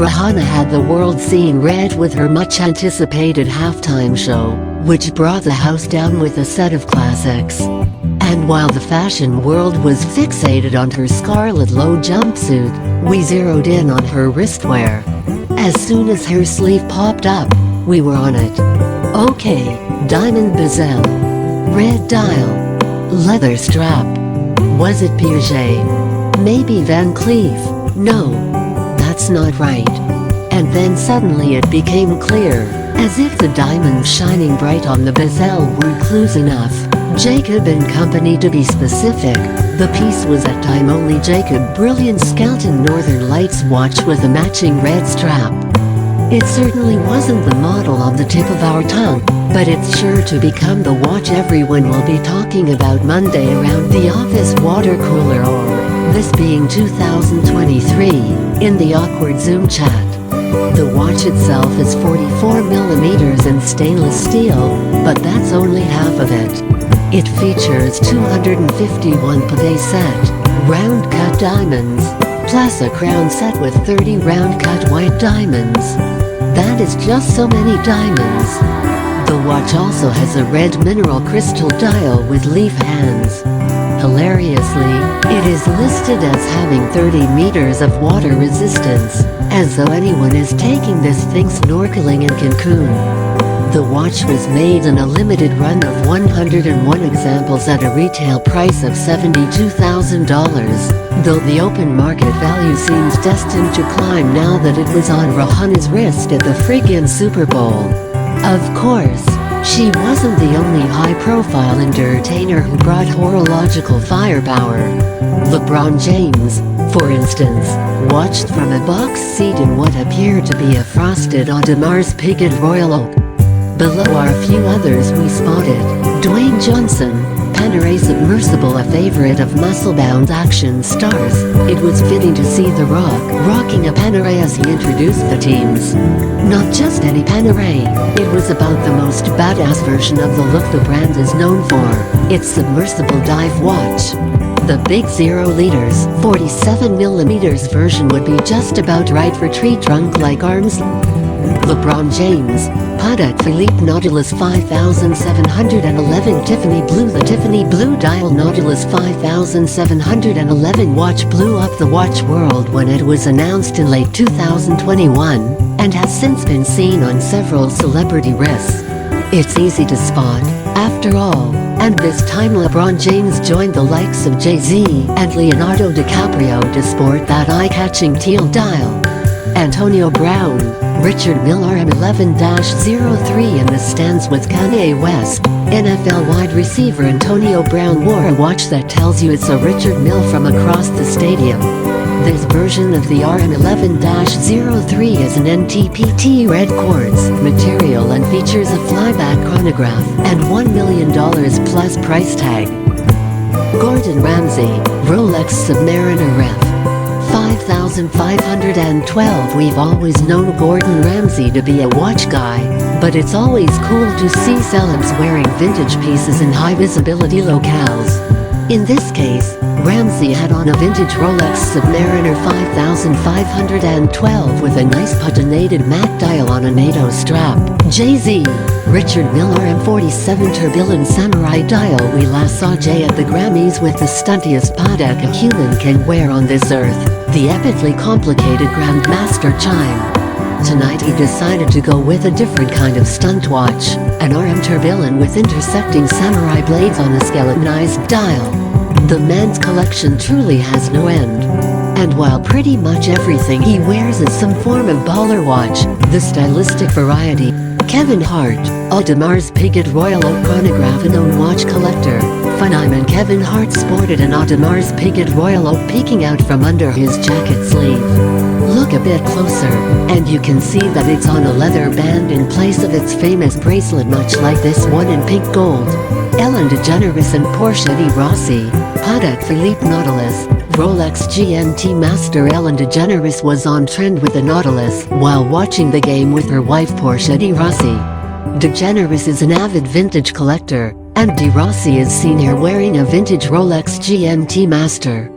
Rihanna had the world seeing red with her much-anticipated halftime show, which brought the house down with a set of classics. And while the fashion world was fixated on her scarlet Loewe jumpsuit, we zeroed in on her wristwear. As soon as her sleeve popped up, we were on it. Okay, diamond bezel, red dial, leather strap. Was it Piaget? Maybe Van Cleef? No, that's not right. And then suddenly it became clear, as if the diamonds shining bright on the bezel were clues enough. Jacob & Company to be specific. The piece was at time only Jacob Brilliant Skelton Northern Lights watch with a matching red strap. It certainly wasn't the model on the tip of our tongue, but it's sure to become the watch everyone will be talking about Monday around the office water cooler, or, this being 2023, in the awkward Zoom chat. The watch itself is 44mm in stainless steel, but that's only half of it. It features 251 Patek set, round-cut diamonds, plus a crown set with 30 round-cut white diamonds. That is just so many diamonds. The watch also has a red mineral crystal dial with leaf hands. Hilariously, it is listed as having 30 meters of water resistance, as though anyone is taking this thing snorkeling in Cancun. The watch was made in a limited run of 101 examples at a retail price of $72,000, though the open market value seems destined to climb now that it was on Rihanna's wrist at the freakin Super Bowl. Of course, she wasn't the only high-profile entertainer who brought horological firepower. LeBron James, for instance, watched from a box seat in what appeared to be a frosted Audemars Piguet Royal Oak. Below are a few others we spotted. Dwayne Johnson, Panerai Submersible, a favorite of muscle-bound action stars. It was fitting to see The Rock rocking a Panerai as he introduced the teams. Not just any Panerai, it was about the most badass version of the look the brand is known for, its submersible dive watch. The big 0 liters, 47mm version would be just about right for tree trunk-like arms. LeBron James, Patek Philippe Nautilus 5711 Tiffany Blue. The Tiffany Blue dial Nautilus 5711 watch blew up the watch world when it was announced in late 2021, and has since been seen on several celebrity wrists. It's easy to spot, after all, and this time LeBron James joined the likes of Jay-Z and Leonardo DiCaprio to sport that eye-catching teal dial. Antonio Brown, Richard Mille RM11-03 in the stands with Kanye West. NFL wide receiver Antonio Brown wore a watch that tells you it's a Richard Mille from across the stadium. This version of the RM11-03 is an NTPT red quartz material and features a flyback chronograph and $1 million plus price tag. Gordon Ramsay, Rolex Submariner Ref. 5512. We've always known Gordon Ramsay to be a watch guy, but it's always cool to see celebs wearing vintage pieces in high-visibility locales. In this case, Ramsay had on a vintage Rolex Submariner 5512 with a nice patinated matte dial on a NATO strap. Jay-Z, Richard Mille RM47 Tourbillon Samurai dial. We last saw Jay at the Grammys with the stuntiest Patek a human can wear on this earth, the epically complicated Grandmaster chime. Tonight he decided to go with a different kind of stunt watch, an RM Tourbillon with intersecting samurai blades on a skeletonized dial. The man's collection truly has no end. And while pretty much everything he wears is some form of baller watch, the stylistic variety, Kevin Hart, Audemars Piguet Royal Oak Chronograph, a known watch collector. Phenomenon Kevin Hart sported an Audemars Piguet Royal Oak peeking out from under his jacket sleeve. Look a bit closer, and you can see that it's on a leather band in place of its famous bracelet, much like this one in pink gold. Ellen DeGeneres and Portia de Rossi, Patek Philippe Nautilus, Rolex GMT master Ellen DeGeneres was on trend with the Nautilus while watching the game with her wife Portia de Rossi. DeGeneres is an avid vintage collector, and de Rossi is seen here wearing a vintage Rolex GMT master.